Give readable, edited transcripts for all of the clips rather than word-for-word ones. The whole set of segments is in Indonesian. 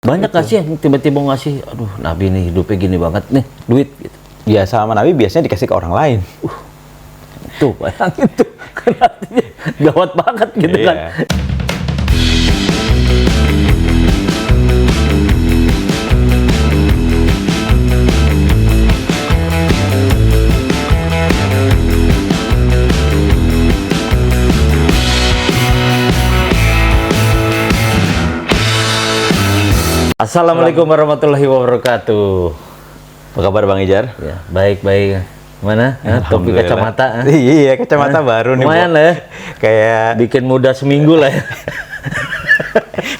Banyak gak sih yang tiba-tiba ngasih, aduh Nabi nih hidupnya gini banget nih, duit gitu. Ya sama Nabi biasanya dikasih ke orang lain. Tuh, bayangin tuh. Kan artinya gawat banget gitu kan. Assalamualaikum warahmatullahi wabarakatuh. Apa kabar Bang Ijar? Ya, baik-baik. Mana? Topi kacamata. Iya, kacamata baru nih. Lumayan lah ya. Kayak Bikin muda seminggu lah ya.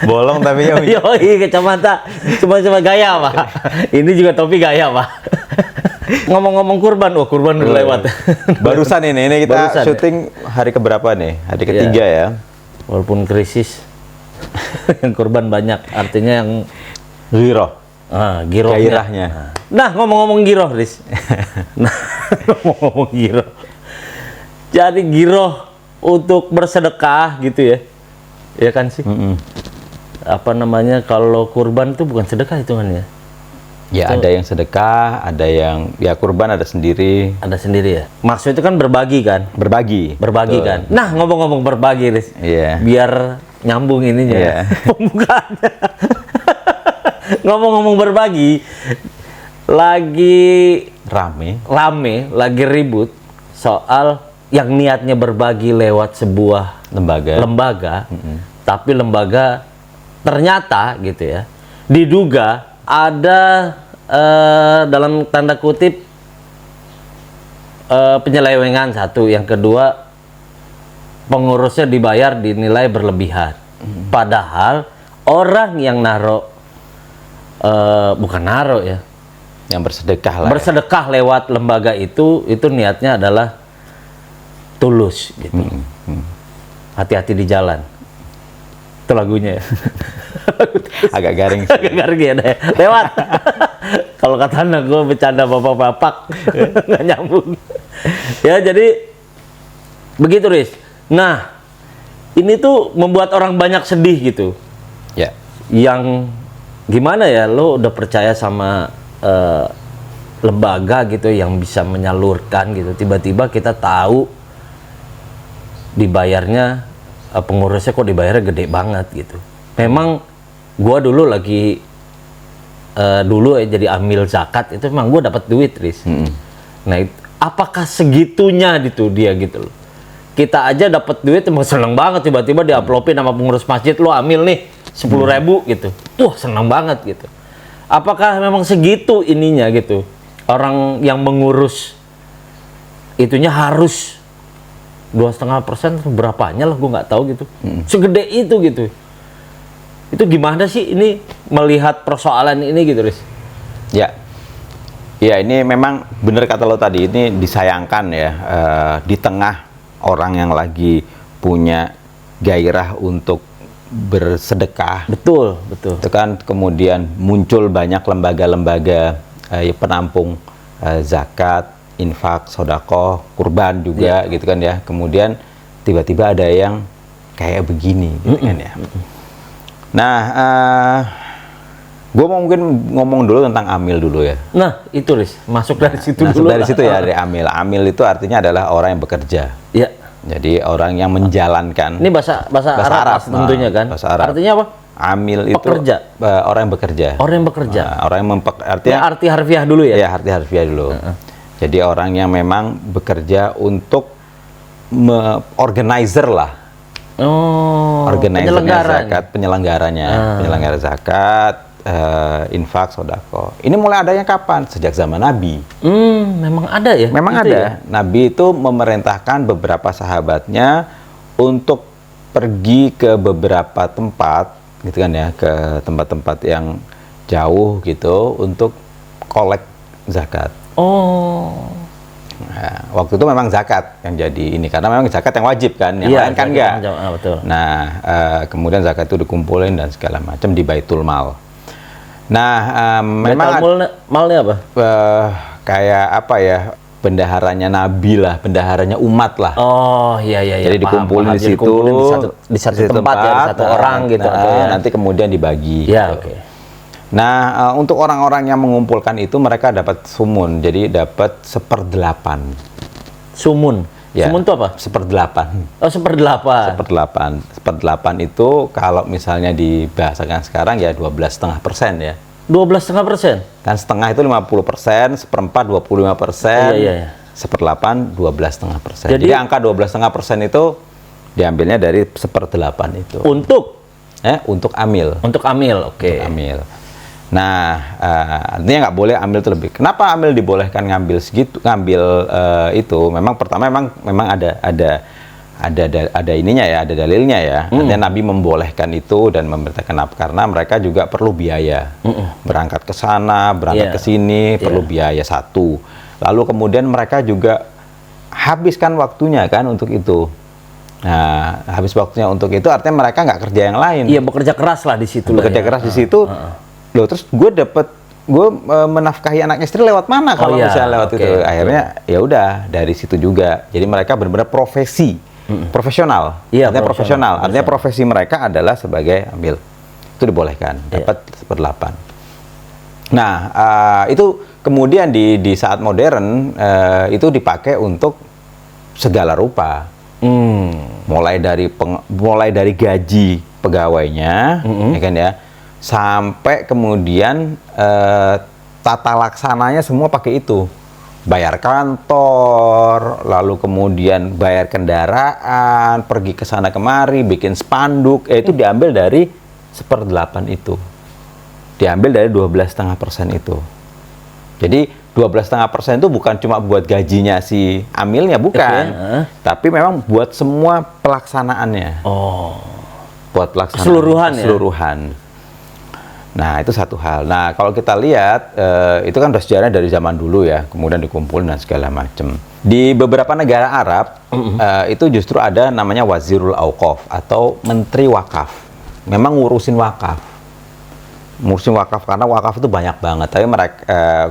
bolong tapi ya. Yoi, kacamata. Cuma gaya, Pak. Ini juga topi gaya, Pak. Ngomong-ngomong kurban, kurban udah lewat. Barusan ini kita Barusan, syuting hari keberapa nih? Hari ketiga ya. Walaupun krisis, yang kurban banyak. Artinya yang Giroh. girohnya. Gairahnya. Nah, ngomong-ngomong giroh, Riz. Nah, ngomong-ngomong giroh. Jadi giroh untuk bersedekah gitu ya. Ya kan sih? Apa namanya, kalau kurban itu bukan sedekah hitungannya. Ya, ada yang sedekah, ada yang ya kurban ada sendiri. Ada sendiri ya. Maksudnya itu kan berbagi kan? Berbagi. Berbagi Betul. kan. Nah, ngomong-ngomong berbagi, Riz. Iya. Biar nyambung ininya. Iya. Pembukaannya. Ngomong-ngomong berbagi, lagi Rame. lagi ribut soal yang niatnya berbagi lewat sebuah lembaga, tapi lembaga ternyata gitu ya, diduga ada dalam tanda kutip penyelewengan satu, yang kedua pengurusnya dibayar dinilai berlebihan, padahal orang yang bukan naro ya, yang bersedekah lah. bersedekah lewat lembaga itu niatnya adalah tulus gitu. Hati-hati di jalan. Itu lagunya ya. Agak garing. Agak garing ya deh. Lewat. Kalau kata anak gue bercanda bapak-bapak nggak nyambung. Ya jadi begitu, Riz. Nah, ini tuh membuat orang banyak sedih gitu. Ya. Yang gimana ya, lo udah percaya sama lembaga gitu yang bisa menyalurkan gitu, tiba-tiba kita tahu dibayarnya pengurusnya kok dibayarnya gede banget gitu. Memang gua dulu lagi dulu jadi amil zakat itu memang gua dapat duit, Riz. Nah, apakah segitunya gitu dia gitu loh. Kita aja dapat duit emang seneng banget, tiba-tiba diaplopin sama pengurus masjid, lo amil nih 10.000 gitu. Wah, seneng banget gitu. Apakah memang segitu ininya gitu? Orang yang mengurus itunya harus 2,5% berapanya lah, gue nggak tahu gitu. Segede itu gitu. Itu gimana sih ini melihat persoalan ini gitu, Riz? Ya. Ya, ini memang benar kata lo tadi, ini disayangkan ya, di tengah orang yang lagi punya gairah untuk bersedekah. Betul. Itu kan kemudian muncul banyak lembaga-lembaga penampung zakat, infak, sodako, kurban juga gitu kan ya. Kemudian tiba-tiba ada yang kayak begini gitu kan ya. Nah, gue mau mungkin ngomong dulu tentang amil dulu ya. Nah, itu, Riz, masuk dari situ dulu. Dari situ ya, dari amil. Amil itu artinya adalah orang yang bekerja. Ya. Jadi orang yang menjalankan. Ini bahasa Arab tentunya kan. Bahasa Arab. Artinya apa? Amil itu pekerja. Orang yang bekerja. Orang yang bekerja. Orang yang artinya arti harfiah dulu ya. Ya, arti harfiah dulu. Jadi orang yang memang bekerja untuk organizer lah. Organizer zakat, penyelenggaranya, penyelenggara zakat, infak, sodako. Ini mulai adanya kapan? Sejak zaman Nabi. Memang ada ya? Memang gitu ada. Ya? Nabi itu memerintahkan beberapa sahabatnya untuk pergi ke beberapa tempat, gitu kan ya, ke tempat-tempat yang jauh gitu, untuk kolek zakat. Nah, waktu itu memang zakat yang jadi ini, karena memang zakat yang wajib kan, yang lain kan enggak. Betul. Nah, kemudian zakat itu dikumpulin dan segala macam di Baitul Mal. Nah, memang malnya apa? Kayak apa ya, bendaharanya Nabi lah, bendaharanya umat lah. Iya. Jadi dikumpulin di situ, di satu tempat ya, di satu orang gitu. Nanti kemudian dibagi. Ya, gitu. oke. Nah, untuk orang-orang yang mengumpulkan itu mereka dapat sumun, jadi dapat 1/8. Sumun. Ya, Sumun itu apa? 1/8. Oh, 1/8. 1/8. 1/8 itu kalau misalnya dibahasakan sekarang ya 12,5% ya. 12,5%. Kan setengah itu 50%, 1/4 25%, Iya. 1/8 12,5%. Jadi Jadi angka 12,5% itu diambilnya dari 1/8 itu. Untuk amil. Untuk amil, oke. Untuk amil. Nah, artinya nggak boleh ambil terlebih. Kenapa amil dibolehkan ngambil segitu? Itu memang pertama memang ada ininya ya, ada dalilnya ya. Artinya Nabi membolehkan itu dan memberitakan karena mereka juga perlu biaya. Berangkat ke sana, berangkat ke sini, perlu biaya satu. Lalu kemudian mereka juga habiskan waktunya kan untuk itu. Nah, habis waktunya untuk itu artinya mereka nggak kerja yang lain. Iya, bekerja keras lah di situ. Bekerja keras di situ. Loh, terus gue menafkahi anak istri lewat mana kalau misalnya lewat itu? Akhirnya ya udah dari situ juga. Jadi mereka benar-benar profesional. Iya, artinya profesional. Artinya profesi mereka adalah sebagai amil. Itu dibolehkan, dapat 1/8. Nah, itu kemudian di saat modern itu dipakai untuk segala rupa. Mulai dari gaji pegawainya, ya kan ya, sampai kemudian tata laksananya semua pakai itu. Bayar kantor, lalu kemudian bayar kendaraan, pergi ke sana kemari, bikin spanduk, itu diambil dari 1/8 itu. Diambil dari 12,5% itu. Jadi 12,5% itu bukan cuma buat gajinya si amilnya, bukan. Tapi memang buat semua pelaksanaannya. Buat pelaksanaan. Keseluruhan. Nah, itu satu hal. Nah, kalau kita lihat, itu kan udah sejarah dari zaman dulu ya, kemudian dikumpulin dan segala macam. Di beberapa negara Arab, itu justru ada namanya Wazirul Auqaf atau Menteri Wakaf. Memang ngurusin wakaf. Karena wakaf itu banyak banget. Tapi mereka,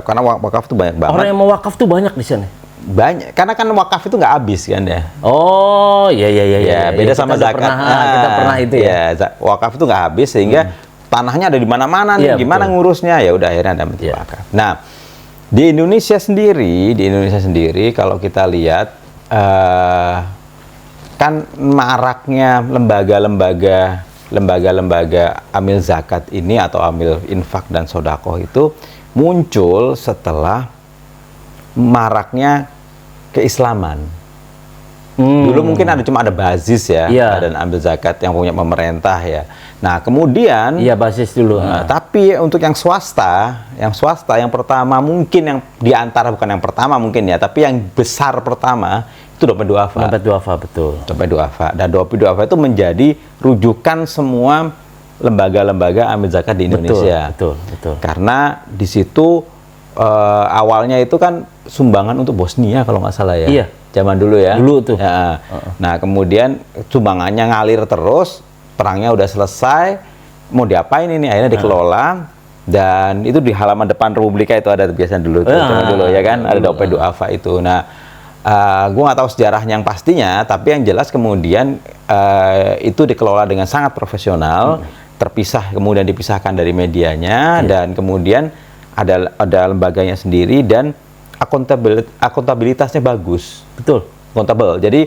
karena wakaf itu banyak banget. Orang yang mau wakaf tuh banyak di sana. Banyak, karena kan wakaf itu nggak habis kan ya. Oh, iya. Beda sama zakat. Kita pernah itu ya. Wakaf itu nggak habis sehingga tanahnya ada di mana-mana nih, gimana ngurusnya? Ya udah akhirnya ada menteri wakaf. Nah, di Indonesia sendiri kalau kita lihat kan maraknya lembaga amil zakat ini atau amil infak dan sodakoh itu muncul setelah maraknya keislaman. Dulu mungkin cuma ada basis ya, dan ambil zakat yang punya pemerintah ya. Nah, kemudian basis dulu. Tapi untuk yang swasta yang pertama mungkin yang diantara bukan yang pertama mungkin ya, tapi yang besar pertama itu dompet duafa. Dompet duafa, betul. Dompet duafa. Dan dompet duafa itu menjadi rujukan semua lembaga-lembaga amil zakat di Indonesia. Betul. Karena di situ awalnya itu kan sumbangan untuk Bosnia kalau nggak salah ya. Iya. Zaman dulu ya. Dulu tuh. Ya. Nah, kemudian sumbangannya ngalir terus, perangnya udah selesai, mau diapain ini? Akhirnya dikelola, dan itu di halaman depan Republika itu ada biasanya dulu, ya kan, ada dompet duafa itu. Nah, gue nggak tahu sejarahnya yang pastinya, tapi yang jelas kemudian itu dikelola dengan sangat profesional, terpisah, kemudian dipisahkan dari medianya, dan kemudian ada lembaganya sendiri, dan akuntabilitasnya bagus. Betul. Akuntabel. Jadi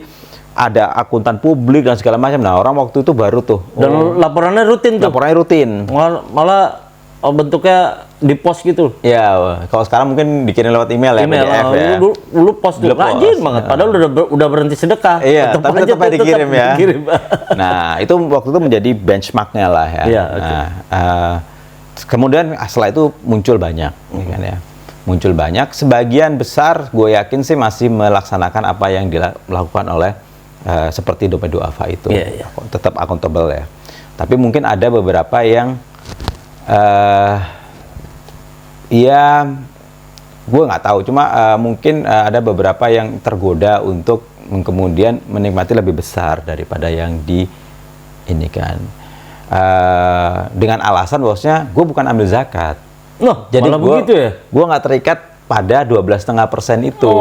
ada akuntan publik dan segala macam. Nah, orang waktu itu baru tuh. Dan laporannya rutin tuh. Laporannya rutin. Malah bentuknya di pos gitu. Ya, kalau sekarang mungkin dikirim lewat email ya, PDF ya. Dulu pos tuh rajin banget. Padahal udah berhenti sedekah. Iya, tapi tetap dikirim ya. Nah, itu waktu itu menjadi benchmarknya lah ya. Iya, kemudian setelah itu muncul banyak, kan ya. Muncul banyak. Sebagian besar, gue yakin sih masih melaksanakan apa yang dilakukan oleh seperti dompet duafa itu. Tetap akuntabel ya. Tapi mungkin ada beberapa yang gue nggak tahu, cuma mungkin ada beberapa yang tergoda untuk kemudian menikmati lebih besar daripada yang ini kan, dengan alasan bahwasanya gue bukan ambil zakat. Jadi gue nggak terikat pada 12,5% itu.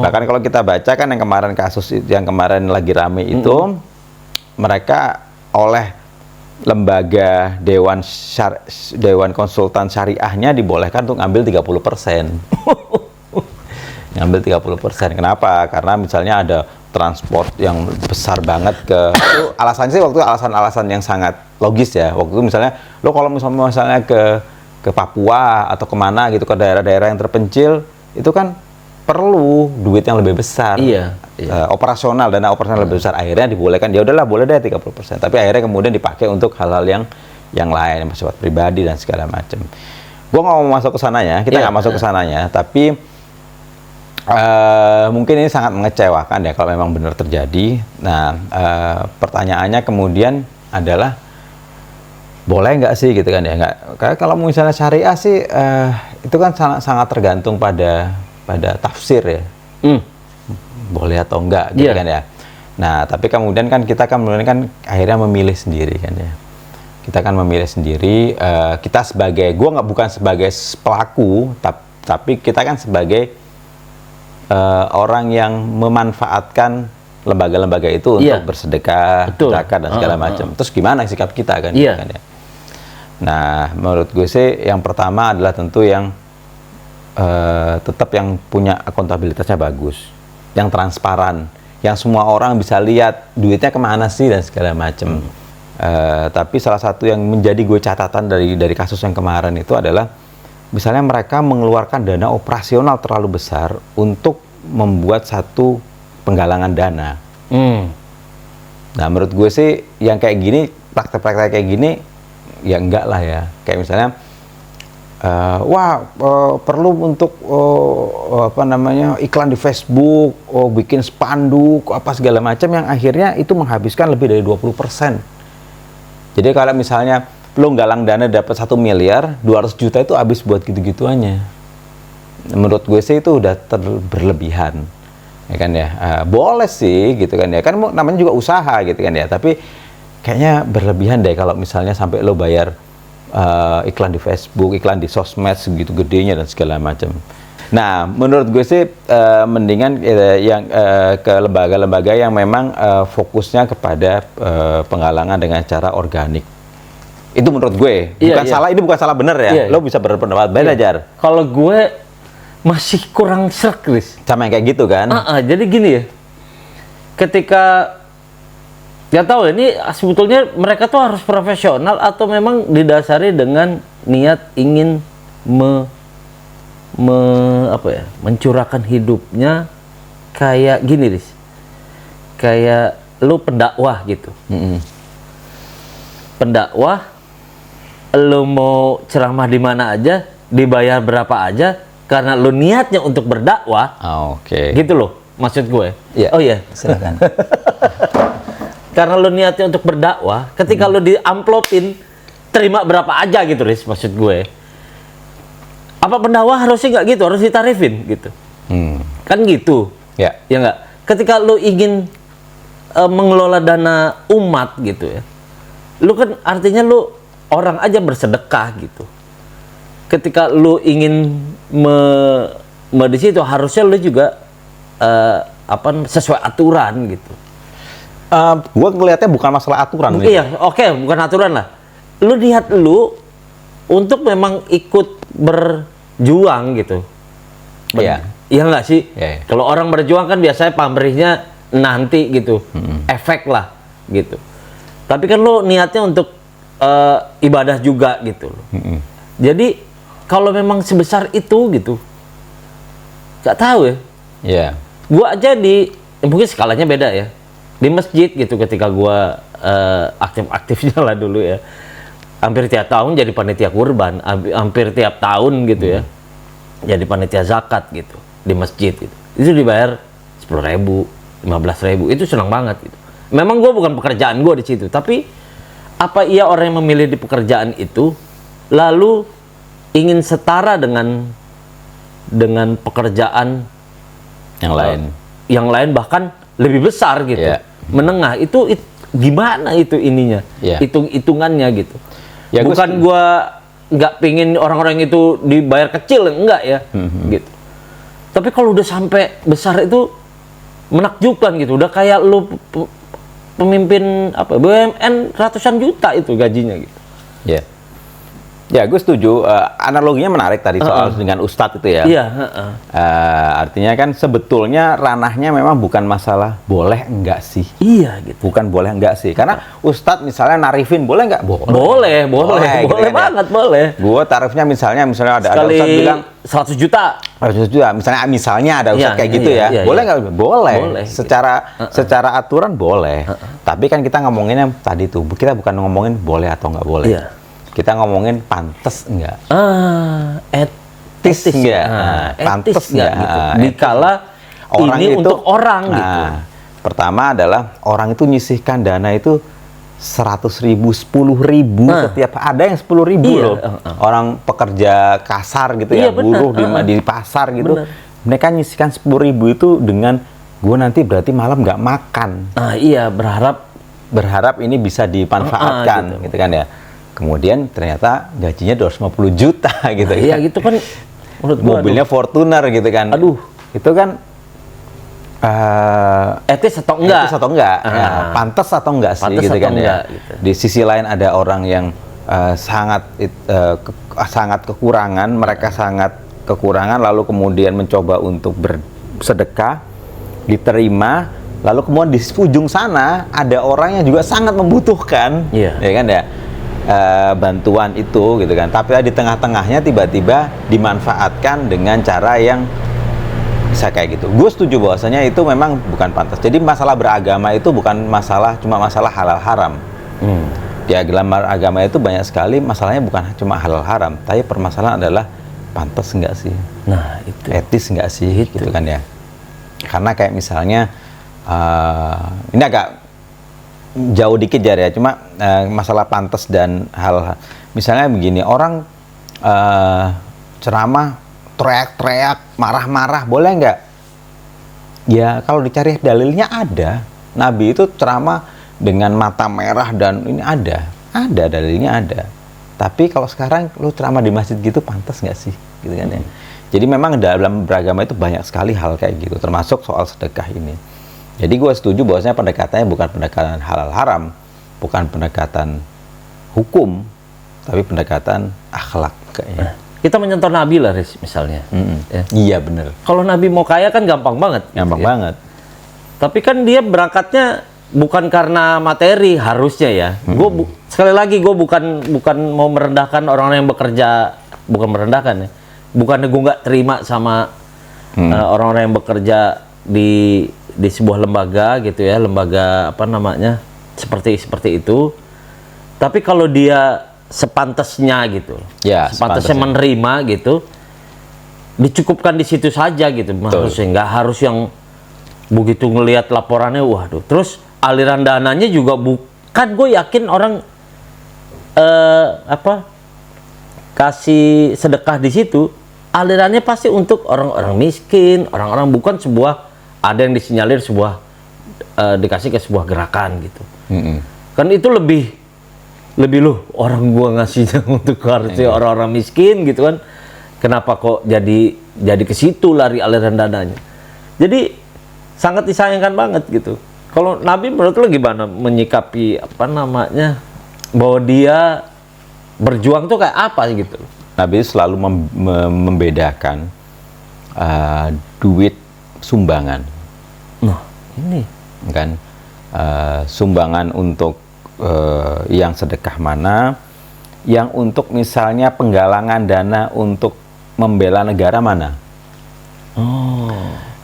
Bahkan kalau kita baca kan yang kemarin kasus yang kemarin lagi rame itu, mereka oleh lembaga Dewan Konsultan Syariahnya dibolehkan untuk ngambil 30%. Ngambil 30%. Kenapa? Karena misalnya ada transport yang besar banget itu alasannya sih waktu itu alasan-alasan yang sangat logis ya. Waktu itu misalnya lo kalau misalnya ke Papua atau kemana gitu, ke daerah-daerah yang terpencil, itu kan perlu duit yang lebih besar. Iya. Dana operasional lebih besar. Akhirnya dibolehkan, ya udahlah boleh deh 30%. Tapi akhirnya kemudian dipakai untuk hal-hal yang lain, bersifat pribadi dan segala macam. Gua nggak mau masuk ke sananya, kita nggak masuk ke sananya, tapi mungkin ini sangat mengecewakan ya kalau memang benar terjadi. Nah, pertanyaannya kemudian adalah boleh nggak sih gitu kan ya? Nggak, kayak kalau misalnya syariah sih itu kan sangat tergantung pada tafsir ya. Boleh atau enggak gitu kan ya. Nah, tapi kemudian kan kita akhirnya memilih sendiri kan ya. Kita kan memilih sendiri, kita bukan sebagai pelaku, tapi kita kan sebagai orang yang memanfaatkan lembaga-lembaga itu untuk bersedekah, zakat dan segala macam. Terus gimana sikap kita kan? Kan ya? Nah, menurut gue sih yang pertama adalah tentu yang tetap yang punya akuntabilitasnya bagus, yang transparan, yang semua orang bisa lihat duitnya kemana sih dan segala macam. Tapi salah satu yang menjadi gue catatan dari kasus yang kemarin itu adalah misalnya mereka mengeluarkan dana operasional terlalu besar untuk membuat satu penggalangan dana. Nah, menurut gue sih yang kayak gini, praktek-praktek kayak gini ya enggak lah ya. Kayak misalnya perlu untuk iklan di Facebook, bikin spanduk apa segala macam yang akhirnya itu menghabiskan lebih dari 20%. Jadi kalau misalnya lo galang dana dapat 1 miliar, 200 juta itu habis buat gitu-gituannya. Menurut gue sih itu udah berlebihan. Ya kan ya. Boleh sih gitu kan ya. Kan namanya juga usaha gitu kan ya. Tapi kayaknya berlebihan deh kalau misalnya sampai lo bayar iklan di Facebook, iklan di sosmed segitu gedenya dan segala macam. Nah, menurut gue sih mendingan ke lembaga-lembaga yang memang fokusnya kepada penggalangan dengan cara organik. Itu menurut gue, bukan salah, ini bukan salah bener ya. Lo bisa berpendapat beda, Jar. Kalau gue masih kurang srek, Chris. Sama yang kayak gitu kan? Jadi gini ya, ketika nggak tahu ini sebetulnya mereka tuh harus profesional atau memang didasari dengan niat ingin mencurahkan hidupnya kayak gini, Riz. Kayak lu pendakwah gitu. Pendakwah, lu mau ceramah di mana aja, dibayar berapa aja, karena lu niatnya untuk berdakwah. Oke. Gitu loh, maksud gue. Yeah. Oh iya, silakan. Karena lu niatnya untuk berdakwah, ketika lu diamplopin, terima berapa aja gitu, Riz, maksud gue. Apa pendakwah harusnya nggak gitu, harus ditarifin gitu. Kan gitu. Ya. Ya nggak? Ketika lu ingin mengelola dana umat gitu ya, lu kan artinya lu orang aja bersedekah gitu. Ketika lu ingin di situ harusnya lu juga sesuai aturan gitu. Gua ngelihatnya bukan masalah aturan. Iya, oke, bukan aturan lah. Lu niat lu untuk memang ikut berjuang gitu. Iya. Iya nggak sih? Yeah. Kalau orang berjuang kan biasanya pamrihnya nanti gitu, efek lah gitu. Tapi kan lo niatnya untuk ibadah juga gitu loh. Jadi kalau memang sebesar itu gitu, nggak tahu ya. Iya. Gua aja mungkin skalanya beda ya. Di masjid gitu ketika gua aktif-aktifnya lah dulu ya. Hampir tiap tahun jadi panitia kurban, hampir tiap tahun gitu ya. Jadi panitia zakat gitu di masjid gitu. Itu dibayar 10.000, 15.000. Itu senang banget gitu. Memang gue bukan pekerjaan gue di situ, tapi apa iya orang yang memilih di pekerjaan itu lalu ingin setara dengan pekerjaan yang lain bahkan lebih besar gitu. Yeah. Menengah itu gimana itu ininya? Yeah. Hitung-hitungannya gitu. Ya, bukan gue nggak pingin orang-orang itu dibayar kecil, enggak ya, gitu. Tapi kalau udah sampai besar itu menakjubkan gitu, udah kayak lu pemimpin apa BUMN ratusan juta itu gajinya gitu. Ya. Ya, gue setuju. Analoginya menarik tadi soal dengan ustadz itu ya. Iya. Artinya kan sebetulnya ranahnya memang bukan masalah boleh enggak sih. Iya gitu. Bukan boleh enggak sih. Karena ustadz misalnya narifin boleh enggak? Boleh gitu kan ya. banget, boleh. Gue tarifnya misalnya ada Sekali ustadz bilang 100 juta. 100 juta. Misalnya ada ustadz kayak gitu ya. Iya, boleh iya. nggak? Boleh. Boleh. Secara aturan boleh. Tapi kan kita ngomonginnya tadi tuh, kita bukan ngomongin boleh atau nggak boleh. Iya. Kita ngomongin pantas enggak? Etis enggak? Pantas enggak gitu. Etis. Dikala Orang ini itu, untuk orang gitu. Pertama adalah orang itu nyisihkan dana itu 100.000, 10.000 setiap, ada yang 10.000 loh. Orang pekerja kasar gitu ya, buruh di pasar gitu. Bener. Mereka nyisihkan 10.000 itu dengan gue nanti berarti malam nggak makan. Iya, berharap Ini bisa dimanfaatkan gitu kan ya. Kemudian ternyata gajinya 250 juta gitu. Iya gitu kan. Menurut gua, mobilnya Fortuner gitu kan. Itu kan etis atau enggak? Etis atau enggak? Pantas atau enggak sih Pantes gitu kan enggak, ya. gitu. Di sisi lain ada orang yang sangat kekurangan, mereka sangat kekurangan lalu kemudian mencoba untuk bersedekah, diterima, lalu kemudian di ujung sana ada orang yang juga sangat membutuhkan, ya kan ya. Bantuan itu gitu kan, tapi di tengah-tengahnya tiba-tiba dimanfaatkan dengan cara yang bisa kayak gitu. Gue setuju bahwasanya itu memang bukan pantas. Jadi masalah beragama itu bukan cuma masalah halal haram. Di agama itu banyak sekali masalahnya, bukan cuma halal haram, tapi permasalahan adalah pantas enggak sih? Nah itu. Etis enggak sih? Gitu kan ya. Karena kayak misalnya ini agak jauh dikit ya, cuma masalah pantas dan hal misalnya begini, orang ceramah teriak-teriak, marah-marah, boleh nggak? Ya kalau dicari dalilnya ada. Nabi itu ceramah dengan mata merah dan ini ada dalilnya ada. Tapi kalau sekarang lu ceramah di masjid gitu, pantas nggak sih? Gitu kan ya. Jadi memang dalam beragama itu banyak sekali hal kayak gitu, termasuk soal sedekah ini. Jadi gue setuju bahwasanya pendekatannya bukan pendekatan halal haram, bukan pendekatan hukum, tapi pendekatan akhlak kayaknya. Kita mencontoh Nabi lah, Riz, misalnya. Ya. Iya bener. Kalau Nabi mau kaya kan gampang banget. Gampang banget. Tapi kan dia berangkatnya bukan karena materi harusnya ya. Sekali lagi gue bukan mau merendahkan orang-orang yang bekerja, bukan merendahkan ya. Bukannya gue nggak terima sama orang-orang yang bekerja di sebuah lembaga gitu ya, lembaga apa namanya, seperti itu. Tapi kalau dia sepantasnya gitu, ya, sepantasnya menerima gitu, dicukupkan di situ saja gitu. Harusnya nggak harus yang begitu ngelihat laporannya, waduh. Terus aliran dananya juga bukan, gue yakin orang kasih sedekah di situ, alirannya pasti untuk orang-orang miskin, orang-orang, bukan sebuah ada yang disinyalir sebuah dikasih ke sebuah gerakan gitu. Kan itu lebih loh, orang gua ngasihnya untuk harusnya orang-orang miskin gitu kan. Kenapa kok jadi ke situ lari aliran dananya? Jadi sangat disayangkan banget gitu. Kalau Nabi menurut lo gimana menyikapi apa namanya, bahwa dia berjuang tuh kayak apa gitu? Nabi selalu membedakan duit sumbangan. Nah, ini kan sumbangan untuk yang sedekah mana, yang untuk misalnya penggalangan dana untuk membela negara mana.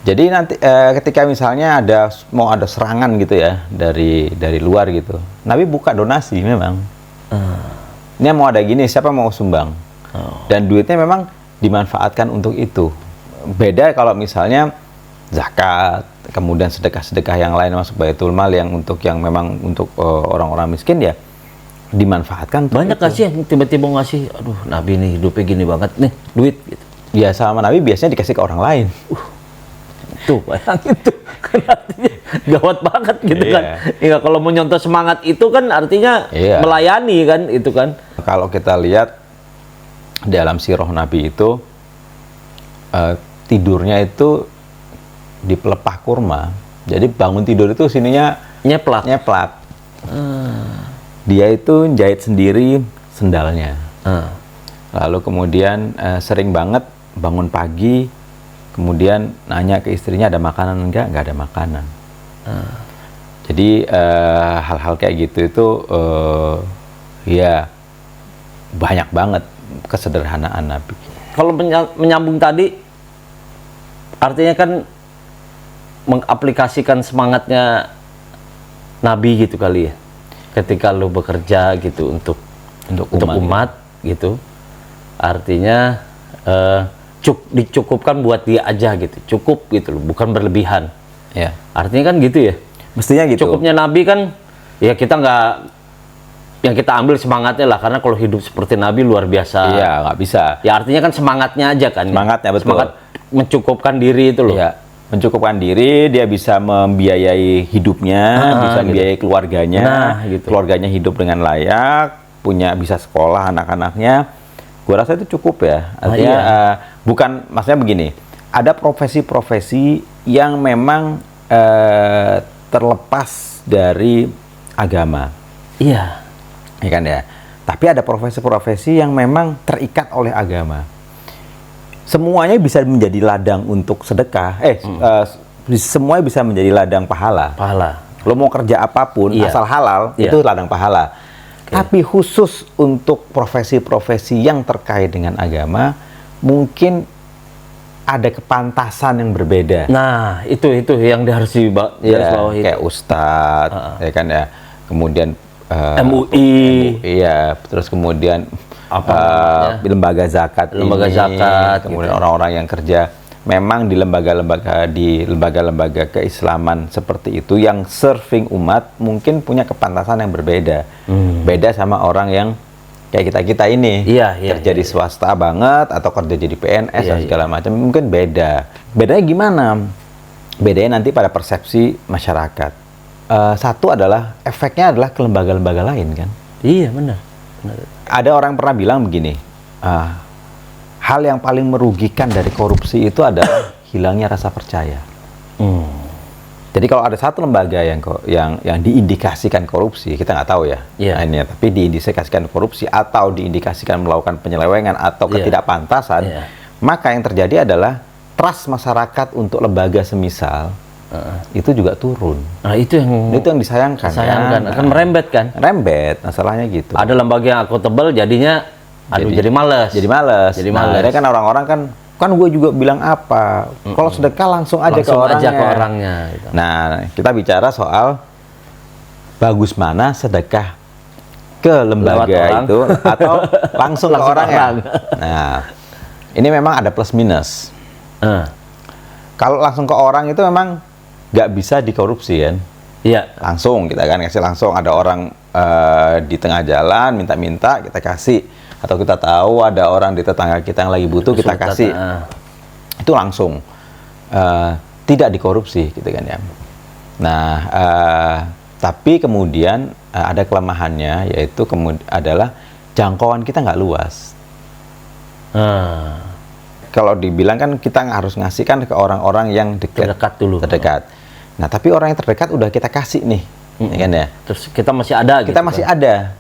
Jadi nanti ketika misalnya mau ada serangan gitu ya dari luar gitu, Nabi buka donasi memang. Ini mau ada gini, siapa mau sumbang? Dan duitnya memang dimanfaatkan untuk itu. Beda kalau misalnya zakat, kemudian sedekah-sedekah yang lain masuk Baitul Mal yang memang untuk orang-orang miskin, ya dimanfaatkan. Banyak nggak sih yang tiba-tiba ngasih, aduh Nabi nih hidupnya gini banget nih, duit gitu. Ya sama Nabi biasanya dikasih ke orang lain. Tuh bayangin tuh, kan artinya gawat banget gitu kan. Ya kalau mau nyontoh semangat itu kan artinya melayani kan itu kan. Kalau kita lihat dalam sirah Nabi itu tidurnya itu di pelepah kurma. Jadi bangun tidur itu sininya Nyeplak. Nyeplak. Dia itu jahit sendiri sendalnya. Lalu kemudian sering banget bangun pagi, kemudian nanya ke istrinya ada makanan enggak? Nggak ada makanan. Jadi hal-hal kayak gitu itu ya banyak banget kesederhanaan Nabi. Kalau menyambung tadi, artinya kan mengaplikasikan semangatnya Nabi gitu kali ya. Ketika lu bekerja gitu untuk umat gitu. Artinya dicukupkan buat dia aja gitu. Cukup gitu loh, bukan berlebihan. Ya. Artinya kan gitu ya. Mestinya gitu. Cukupnya Nabi kan ya kita nggak, yang kita ambil semangatnya lah, karena kalau hidup seperti Nabi luar biasa. Iya, nggak bisa. Ya artinya kan semangatnya aja kan. Semangatnya, betul. Semangat mencukupkan diri itu loh. Iya, mencukupkan diri, dia bisa membiayai hidupnya, bisa membiayai keluarganya, gitu. Keluarganya hidup dengan layak, bisa sekolah anak-anaknya. Gua rasa itu cukup ya. Artinya bukan, maksudnya begini, ada profesi-profesi yang memang terlepas dari agama. Iya. Ya kan ya. Tapi ada profesi-profesi yang memang terikat oleh agama. Semuanya bisa menjadi ladang untuk sedekah. Semuanya bisa menjadi ladang pahala. Lo mau kerja apapun asal halal, itu ladang pahala. Tapi khusus untuk profesi-profesi yang terkait dengan agama, mungkin ada kepantasan yang berbeda. Nah, itu yang harus dibawahi. Kayak ustadz, ya kan ya. Kemudian MUI, iya. Terus kemudian lembaga zakat, kemudian orang-orang yang kerja memang di lembaga-lembaga keislaman seperti itu, yang serving umat, mungkin punya kepantasan yang berbeda. Beda sama orang yang kayak kita ini, kerja di swasta banget atau kerja jadi PNS dan segala macam, mungkin beda. Bedanya gimana? Bedanya nanti pada persepsi masyarakat. Satu adalah efeknya adalah ke lembaga-lembaga lain kan? Iya, benar. Ada orang pernah bilang begini, hal yang paling merugikan dari korupsi itu adalah hilangnya rasa percaya. Jadi kalau ada satu lembaga yang diindikasikan korupsi, kita nggak tahu ya, tapi diindikasikan korupsi atau diindikasikan melakukan penyelewengan atau ketidakpantasan, maka yang terjadi adalah trust masyarakat untuk lembaga semisal itu juga turun. Nah, itu yang disayangkan. Akan merembet kan? Merembet, masalahnya gitu. Ada lembaga yang akuntabel, jadinya jadi males. Akhirnya kan orang-orang kan gue juga bilang apa, kalau sedekah langsung aja ke orangnya. Gitu. Nah, kita bicara soal bagus mana sedekah ke lembaga itu atau langsung ke orangnya. Nah, ini memang ada plus minus. Kalau langsung ke orang itu memang nggak bisa dikorupsi kan? Iya. Langsung kita kan kasih langsung, ada orang di tengah jalan minta-minta kita kasih. Atau kita tahu ada orang di tetangga kita yang lagi butuh, kita kasih. Itu langsung. Tidak dikorupsi gitu kan ya. Nah, tapi kemudian ada kelemahannya, yaitu adalah jangkauan kita nggak luas. Kalau dibilang kan kita harus ngasih kan ke orang-orang yang terdekat dulu. Nah, tapi orang yang terdekat udah kita kasih nih, ya kan ya. Terus kita masih ada. Kita masih ada.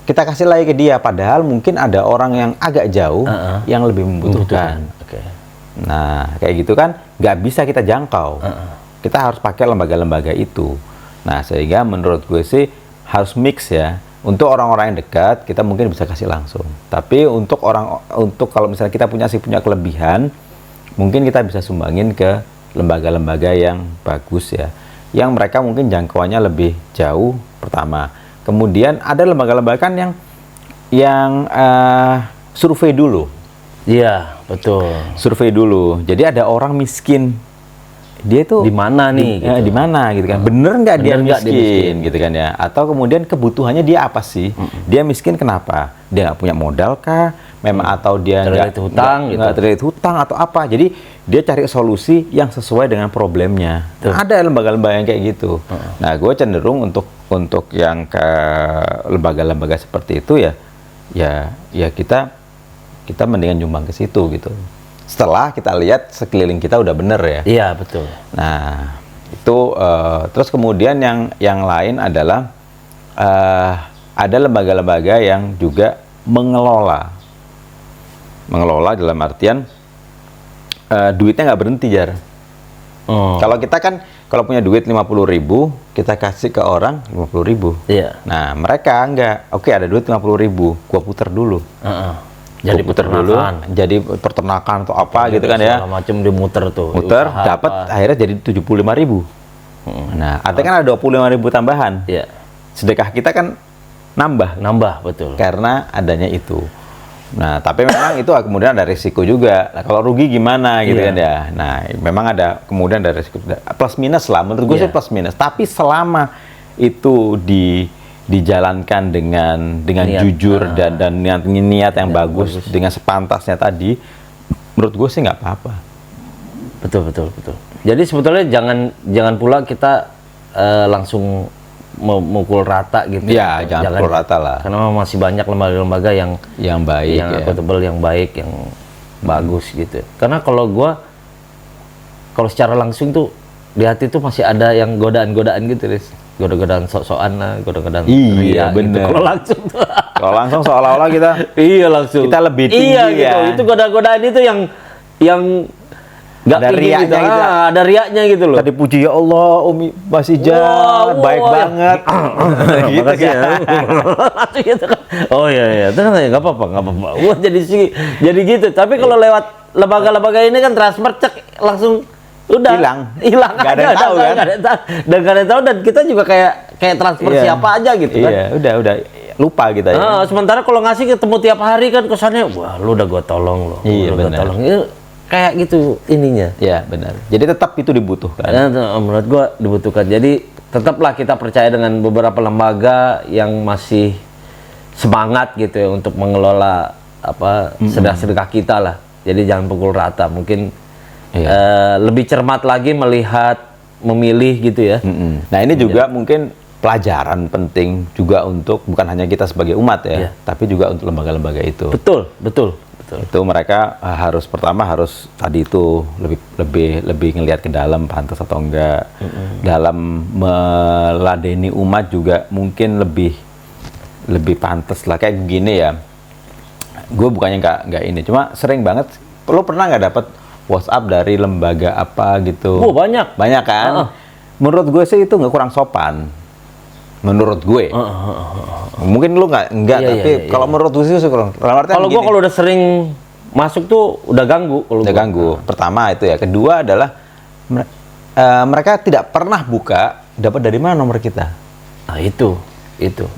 Kita kasih lagi ke dia, padahal mungkin ada orang yang agak jauh yang lebih membutuhkan. Nah, kayak gitu kan nggak bisa kita jangkau. Kita harus pakai lembaga-lembaga itu. Nah, sehingga menurut gue sih harus mix ya. Untuk orang-orang yang dekat kita mungkin bisa kasih langsung. Tapi untuk kalau misalnya kita punya kelebihan, mungkin kita bisa sumbangin ke lembaga-lembaga yang bagus ya, yang mereka mungkin jangkauannya lebih jauh pertama. Kemudian ada lembaga-lembaga kan yang survei dulu. Iya, betul. Survei dulu. Jadi ada orang miskin, dia itu di mana nih? Di mana gitu kan? Bener nggak dia miskin gitu kan ya? Atau kemudian kebutuhannya dia apa sih? Dia miskin kenapa? Dia nggak punya modal kah? Memang atau dia nggak terlilit hutang atau apa? Jadi dia cari solusi yang sesuai dengan problemnya. Ada lembaga-lembaga yang kayak gitu. Nah, gue cenderung untuk yang ke lembaga-lembaga seperti itu ya kita mendingan nyumbang ke situ gitu. Setelah kita lihat sekeliling kita udah bener ya. Iya, betul. Nah, itu terus kemudian yang lain adalah ada lembaga-lembaga yang juga mengelola dalam artian duitnya nggak berhenti, Jar. Kalau kita kan kalau punya duit 50.000 kita kasih ke orang 50.000. Iya. Nah mereka nggak, oke ada duit 50.000 gua puter dulu. Jadi Gua puter dulu, jadi peternakan atau apa gitu kan ya. Segala macam dimuter tuh. Muter, usaha dapat apa. akhirnya jadi 75.000. Nah, artinya kan ada 25.000 tambahan. Iya. Sedekah kita kan nambah Betul. karena adanya itu. Nah, tapi memang itu kemudian ada risiko juga. Nah, kalau rugi gimana gitu kan ya. Nah, memang ada kemudian ada risiko plus minus lah. Menurut gue sih plus minus. Tapi selama itu dijalankan dengan Niat. jujur dan niat yang bagus dengan sepantasnya tadi, menurut gue sih nggak apa-apa. Betul. Jadi sebetulnya jangan pula kita langsung memukul rata gitu. Ya, jangan pukul rata lah. Karena masih banyak lembaga-lembaga Yang baik, yang akuntabel, yang baik, yang bagus gitu. Karena kalau secara langsung tuh di hati tuh masih ada yang godaan-godaan gitu, Riz. Godaan sok-sokan lah, godaan Iya, ria, bener. gitu. Kalau langsung tuh Kalau langsung seolah-olah kita iya langsung. Kita lebih tinggi iya, ya. gitu. Itu godaan-godaan itu yang nggak Ada tinggi riaknya gitu. ada riaknya gitu loh. tadi puji ya Allah Umi Basija baik banget. Gitu Makasih kan. ya. Langsung gitu kan. Oh iya, tenang aja, nggak apa-apa. Wah jadi gitu. Tapi kalau lewat lembaga-lembaga ini kan transfer cek langsung udah hilang Nggak ada yang tahu kan. Dan nggak ada yang tahu, dan kita juga kayak transfer Iya. siapa aja gitu kan. Iya, udah lupa kita ya. Sementara kalau ngasih ketemu tiap hari kan kesannya wah lu udah gue tolong loh. Iya, Gua benar. tolong. Kayak gitu ininya. Iya, benar. Jadi tetap itu dibutuhkan. Menurut gua dibutuhkan. Jadi tetaplah kita percaya dengan beberapa lembaga yang masih semangat gitu ya untuk mengelola sedekah-sedekah kita lah. Jadi jangan pukul rata. Mungkin lebih cermat lagi memilih gitu ya. Nah, ini juga mungkin pelajaran penting juga untuk bukan hanya kita sebagai umat ya, tapi juga untuk lembaga-lembaga itu. Betul. Itu mereka harus tadi itu lebih ngelihat ke dalam pantas atau enggak. Dalam meladeni umat juga mungkin lebih pantas lah kayak gini ya. Gue bukannya nggak ini, cuma sering banget. Lo pernah nggak dapat WhatsApp dari lembaga apa gitu? Banyak Kan? Menurut gue sih itu nggak kurang sopan. Menurut gue. Mungkin lu nggak, tapi kalau menurut gue sih kurang. Kalau gue kalau udah sering masuk tuh udah ganggu. Udah ganggu. Pertama itu ya. Kedua adalah mereka tidak pernah buka dapat dari mana nomor kita. Nah itu.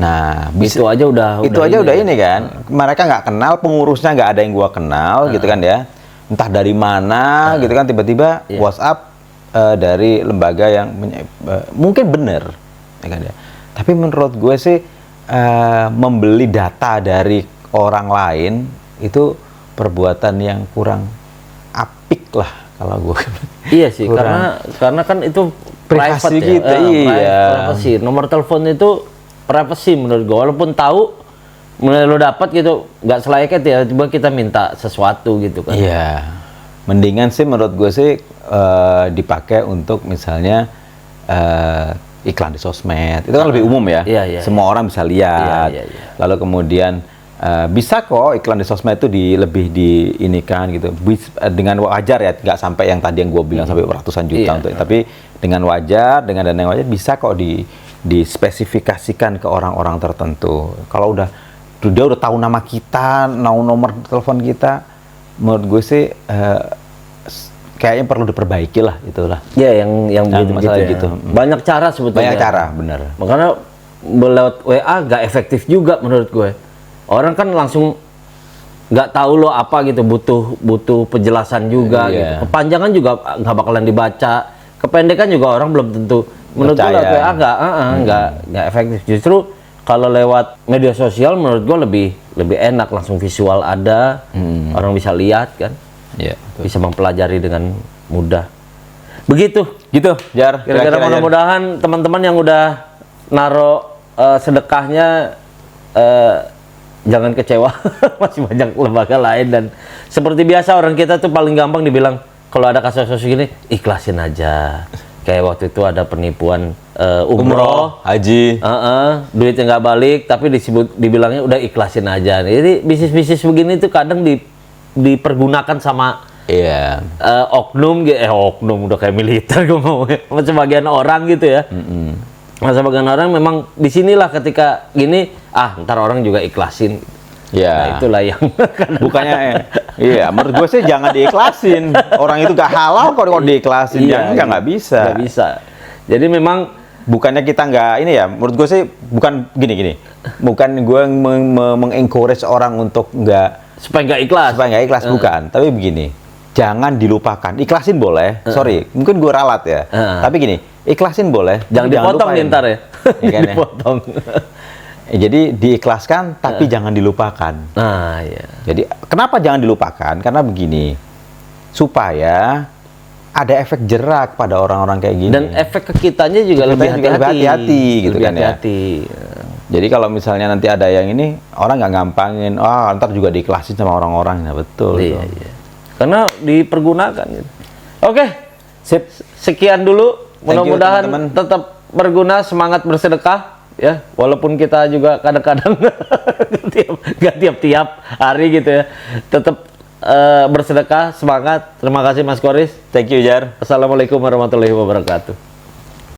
Nah, Itu aja udah ini kan. Mereka nggak kenal, pengurusnya nggak ada yang gua kenal gitu kan ya. Entah dari mana gitu kan, tiba-tiba WhatsApp dari lembaga yang mungkin bener ya kan ya. Tapi menurut gue sih membeli data dari orang lain itu perbuatan yang kurang apik lah kalau gue. Iya sih, karena kan itu privasi private kita, iya. Privasi. Nomor telepon itu privasi menurut gue. Walaupun tahu mulai lo dapat gitu, nggak selayaknya tiba-tiba kita minta sesuatu gitu kan. Iya. Mendingan sih menurut gue sih dipakai untuk misalnya iklan di sosmed. Itu kan lebih umum ya. Iya. Semua orang bisa lihat. Iya. Lalu kemudian bisa kok iklan di sosmed itu lebih diinikan gitu. Dengan wajar ya, nggak sampai yang tadi yang gue bilang sampai ratusan juta tapi dengan wajar, dengan dana yang wajar bisa kok dispesifikasikan ke orang-orang tertentu. Kalau dia udah tahu nama kita, tahu nomor telepon kita, menurut gue sih kayaknya perlu diperbaiki lah itulah. Iya, yang masalah gitu. gitu. Banyak cara sebetulnya. Banyak cara, benar. Makanya lewat WA nggak efektif juga menurut gue. Orang kan langsung nggak tahu lo apa gitu, butuh penjelasan juga gitu. Kepanjangan juga nggak bakalan dibaca. Kependekan juga orang belum tentu. Menurut gue WA nggak efektif. Justru kalau lewat media sosial menurut gue lebih enak, langsung visual ada, orang bisa lihat kan. Iya. Bisa mempelajari dengan mudah. Begitu. Gitu, Jar. Kira-kira mudah-mudahan teman-teman yang udah naro sedekahnya jangan kecewa. Masih banyak lembaga lain, dan seperti biasa orang kita tuh paling gampang dibilang kalau ada kasus-kasus gini ikhlasin aja. Kayak waktu itu ada penipuan umroh, haji. duitnya nggak balik, tapi dibilangnya udah ikhlasin aja. Jadi bisnis-bisnis begini tuh kadang dipergunakan sama Iya. oknum, oknum udah kayak militer gue ngomongnya, sama sebagian orang gitu ya. Nah, sebagian orang memang disinilah ketika gini, ntar orang juga ikhlasin. Ya. Nah, itulah yang bukannya iya, menurut gue sih jangan diikhlasin. Orang itu gak halal kalau diikhlasin, Iya, nggak bisa. nggak bisa. Jadi memang Bukannya kita nggak ini ya, menurut gue sih bukan gini. Bukan gue mengencourage orang untuk supaya nggak ikhlas. ikhlas, bukan. Tapi begini, jangan dilupakan. Ikhlasin boleh, sorry, mungkin gue ralat ya. Tapi gini, ikhlasin boleh, Jangan dipotong nih ntar ya. Iya kan ya? Dipotong. Jadi diikhlaskan, tapi jangan dilupakan. Nah, iya. Jadi kenapa jangan dilupakan? Karena begini, supaya ada efek jerak pada orang-orang kayak gini. Dan efek ke kitanya juga lebih hati-hati gitu kan ya. Hati-hati. Jadi kalau misalnya nanti ada yang ini, orang nggak gampangin, ntar juga diikhlasin sama orang-orang. Nah, betul. Iya, iya. Karena dipergunakan gitu. Oke, sip. Sekian dulu. Mudah-mudahan tetap berguna, semangat bersedekah ya. Walaupun kita juga kadang-kadang nggak tiap-tiap hari gitu ya. Tetap bersedekah, semangat. Terima kasih Mas Koris. Thank you, Jar. Assalamualaikum warahmatullahi wabarakatuh.